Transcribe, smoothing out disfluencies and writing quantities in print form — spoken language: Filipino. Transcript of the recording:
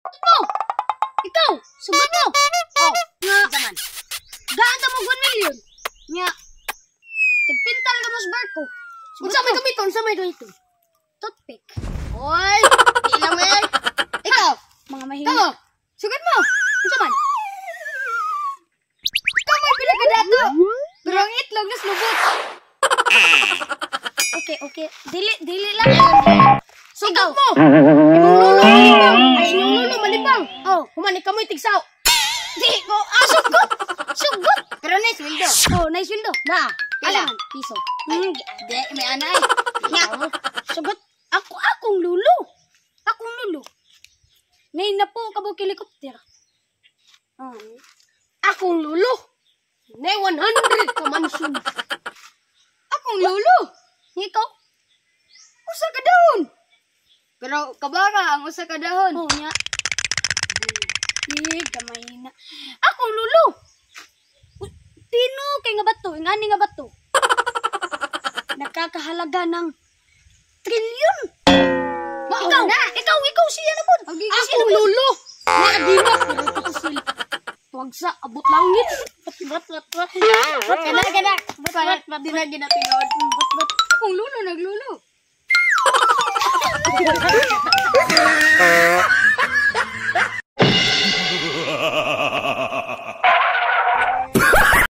Oh, ikaw, sugot mo. Oh, nga. Zaman. Gaan mo 1 million. Nga. Tigpintal ka mo sa barko. Unsa may gamiton? Unsa may gamiton? Toothpick. Oy, di lang eh. Ikaw, mga mahilig. Kamu, sugat mo. Unsa man? Kamu pila ka dato? Pero ang itlog na slugot. Okay. Dili lang. Sugat mo. Imong lulo malibang. Ay, imong lulo malibang. Oh, humani ka mo itigsaw. Di ko, sugot. Pero nice window. Oh, nice window. Na, pila? Piso. Di, may anay. Nga, sugot. Akong lulo. Ngayon na po kabog helicopter. Akong lulo. Nay 100 ka mansion. Akong lulo. Ikaw? Usa ka dahon. Pero kabara ang usa ka dahon. Oh, nya. Gamay na. Akong lulo. Tino kay nga bato, ngani nga bato. Nakakahalaga ng trilyon. Ikaw siya na po. Akong lulo. Nagima. Tuwag sa abot langit. Kana. Di na ginapinod. Akong lulo, naglulo.